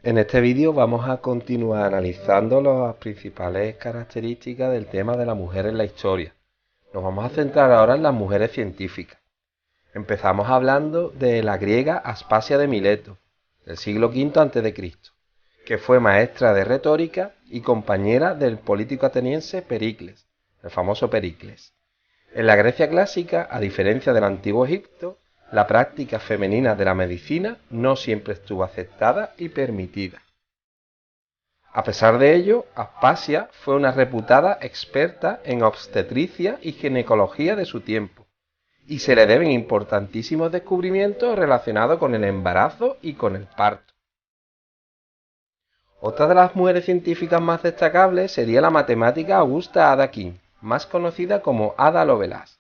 En este vídeo vamos a continuar analizando las principales características del tema de la mujer en la historia. Nos vamos a centrar ahora en las mujeres científicas. Empezamos hablando de la griega Aspasia de Mileto, del siglo V a.C., que fue maestra de retórica y compañera del político ateniense Pericles, el famoso Pericles. En la Grecia clásica, a diferencia del antiguo Egipto, la práctica femenina de la medicina no siempre estuvo aceptada y permitida. A pesar de ello, Aspasia fue una reputada experta en obstetricia y ginecología de su tiempo, y se le deben importantísimos descubrimientos relacionados con el embarazo y con el parto. Otra de las mujeres científicas más destacables sería la matemática Augusta Ada King, más conocida como Ada Lovelace,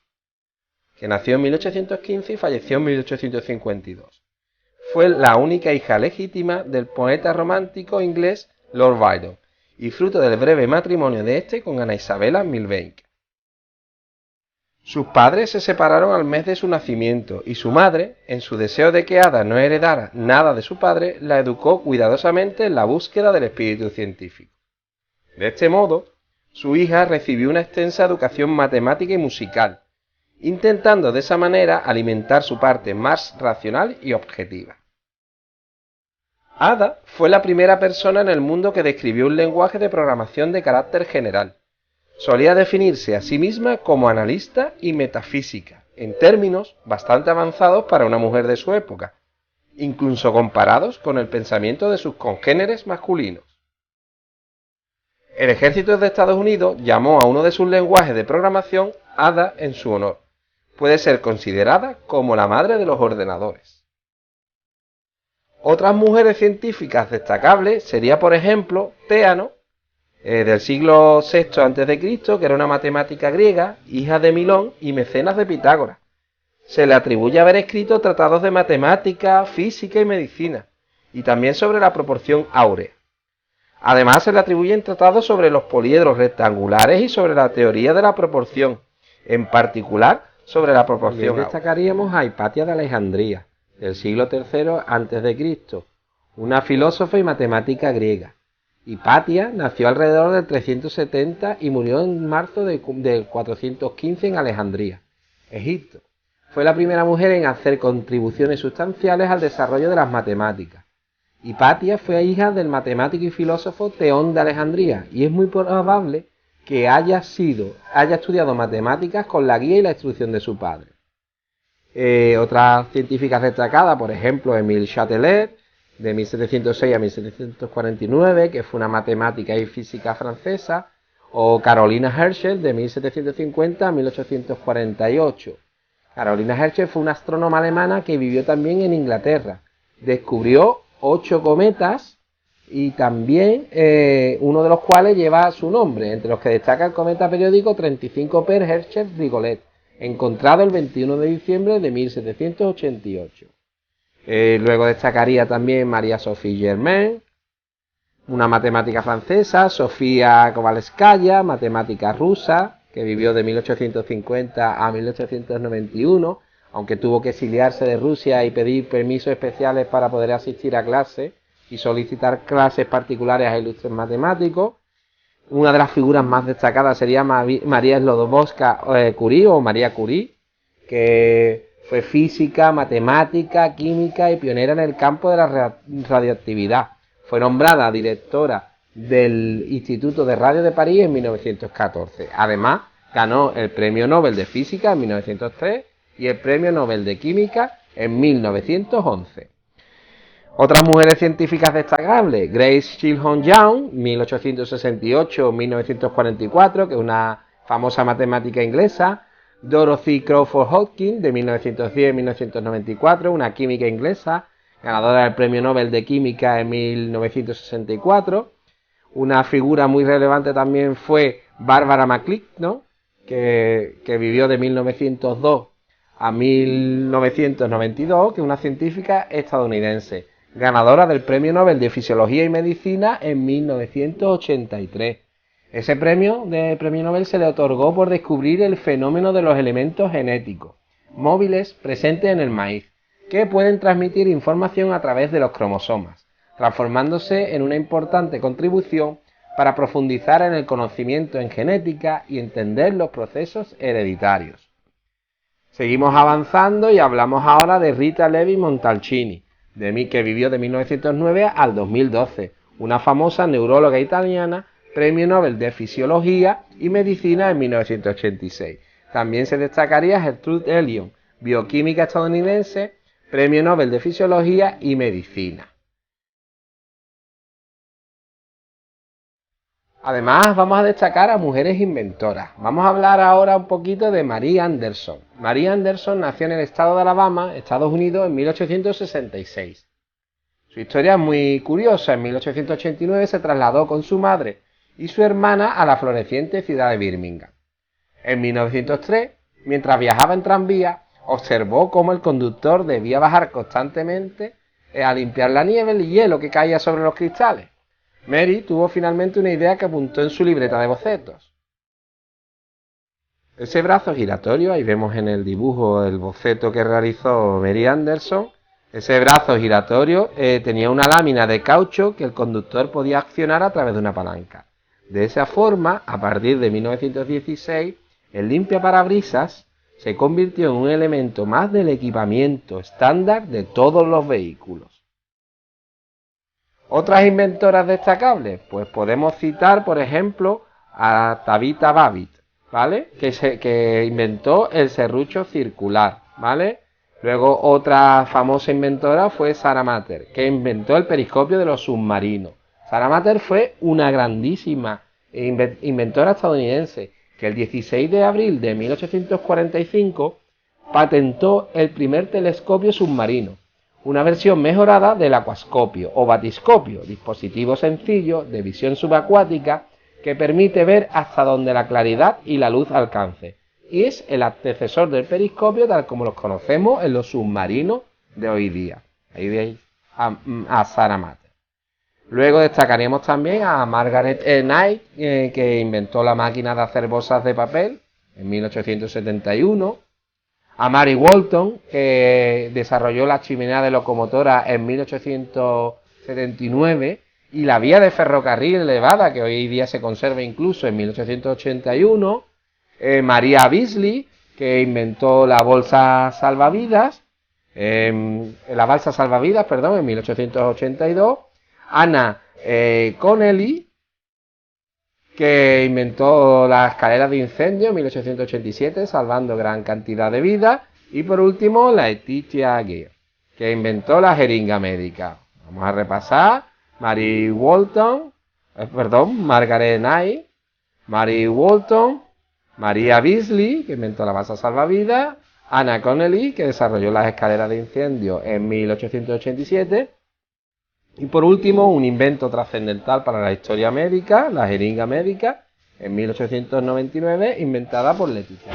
que nació en 1815 y falleció en 1852. Fue la única hija legítima del poeta romántico inglés Lord Byron, y fruto del breve matrimonio de este con Ana Isabella Milbanke. Sus padres se separaron al mes de su nacimiento, y su madre, en su deseo de que Ada no heredara nada de su padre, la educó cuidadosamente en la búsqueda del espíritu científico. De este modo, su hija recibió una extensa educación matemática y musical, intentando de esa manera alimentar su parte más racional y objetiva. Ada fue la primera persona en el mundo que describió un lenguaje de programación de carácter general. Solía definirse a sí misma como analista y metafísica, en términos bastante avanzados para una mujer de su época, incluso comparados con el pensamiento de sus congéneres masculinos. El ejército de Estados Unidos llamó a uno de sus lenguajes de programación Ada en su honor. Puede ser considerada como la madre de los ordenadores. Otras mujeres científicas destacables sería, por ejemplo, Teano, del siglo VI a.C., que era una matemática griega, hija de Milón y mecenas de Pitágoras. Se le atribuye haber escrito tratados de matemática, física y medicina, y también sobre la proporción áurea. Además, se le atribuyen tratados sobre los poliedros rectangulares y sobre la teoría de la proporción, en particular sobre la proporción áurea. Destacaríamos a Hipatia de Alejandría, del siglo III a.C., una filósofa y matemática griega. Hipatia nació alrededor del 370 y murió en marzo del 415 en Alejandría, Egipto. Fue la primera mujer en hacer contribuciones sustanciales al desarrollo de las matemáticas. Hipatia fue hija del matemático y filósofo Teón de Alejandría, y es muy probable que haya estudiado matemáticas con la guía y la instrucción de su padre. Otras científicas destacadas, por ejemplo, Émile Chatelet, de 1706 a 1749, que fue una matemática y física francesa, o Carolina Herschel, de 1750 a 1848. Carolina Herschel fue una astrónoma alemana que vivió también en Inglaterra. Descubrió 8 cometas y también uno de los cuales lleva su nombre, entre los que destaca el cometa periódico 35P Herschel-Rigolet, encontrado el 21 de diciembre de 1788. Luego destacaría también María Sophie Germain, una matemática francesa, Sofía Kovalevskaya, matemática rusa, que vivió de 1850 a 1891, aunque tuvo que exiliarse de Rusia y pedir permisos especiales para poder asistir a clases y solicitar clases particulares a ilustres matemáticos. Una de las figuras más destacadas sería María Sklodowska Curie o María Curie, que fue física, matemática, química y pionera en el campo de la radioactividad. Fue nombrada directora del Instituto de Radio de París en 1914. Además, ganó el Premio Nobel de Física en 1903 y el Premio Nobel de Química en 1911. Otras mujeres científicas destacables: Grace Chilhom Young, 1868-1944, que es una famosa matemática inglesa. Dorothy Crawford Hodgkin, de 1910-1994, una química inglesa, ganadora del Premio Nobel de Química en 1964. Una figura muy relevante también fue Barbara McClintock, que vivió de 1902 a 1992, que es una científica estadounidense, ganadora del Premio Nobel de Fisiología y Medicina en 1983. Ese premio Nobel se le otorgó por descubrir el fenómeno de los elementos genéticos móviles presentes en el maíz, que pueden transmitir información a través de los cromosomas, transformándose en una importante contribución para profundizar en el conocimiento en genética y entender los procesos hereditarios. Seguimos avanzando y hablamos ahora de Rita Levi Montalcini, que vivió de 1909 al 2012, una famosa neuróloga italiana, premio Nobel de Fisiología y Medicina en 1986. También se destacaría Gertrude Elion, bioquímica estadounidense, premio Nobel de Fisiología y Medicina. Además, vamos a destacar a mujeres inventoras. Vamos a hablar ahora un poquito de Marie Anderson. Marie Anderson nació en el estado de Alabama, Estados Unidos, en 1866. Su historia es muy curiosa. En 1889 se trasladó con su madre y su hermana a la floreciente ciudad de Birmingham. En 1903, mientras viajaba en tranvía, observó cómo el conductor debía bajar constantemente a limpiar la nieve y el hielo que caía sobre los cristales. Mary tuvo finalmente una idea que apuntó en su libreta de bocetos. Ese brazo giratorio, ahí vemos en el dibujo el boceto que realizó Mary Anderson, ese brazo giratorio tenía una lámina de caucho que el conductor podía accionar a través de una palanca. De esa forma, a partir de 1916, el limpiaparabrisas se convirtió en un elemento más del equipamiento estándar de todos los vehículos. Otras inventoras destacables, pues podemos citar, por ejemplo, a Tabitha Babbitt, ¿vale? Que inventó el serrucho circular, ¿vale? Luego otra famosa inventora fue Sarah Mater, que inventó el periscopio de los submarinos. Sarah Mater fue una grandísima inventora estadounidense que el 16 de abril de 1845 patentó el primer telescopio submarino, una versión mejorada del aquascopio o batiscopio, dispositivo sencillo de visión subacuática que permite ver hasta donde la claridad y la luz alcance, y es el antecesor del periscopio tal como los conocemos en los submarinos de hoy día. Ahí veis a Sarah Mater. Luego destacaríamos también a Margaret Knight, que inventó la máquina de hacer bolsas de papel en 1871. A Mary Walton, que desarrolló la chimenea de locomotora en 1879 y la vía de ferrocarril elevada, que hoy día se conserva incluso, en 1881. María Beazley, que inventó la balsa salvavidas, en 1882. Anna Connelly, que inventó las escaleras de incendio en 1887, salvando gran cantidad de vidas. Y por último, Letitia Gear, que inventó la jeringa médica. Vamos a repasar: Margaret Knight, Mary Walton, María Beazley, que inventó la balsa salvavidas, Anna Connelly, que desarrolló las escaleras de incendio en 1887, y por último, un invento trascendental para la historia médica, la jeringa médica, en 1899, inventada por Letitia.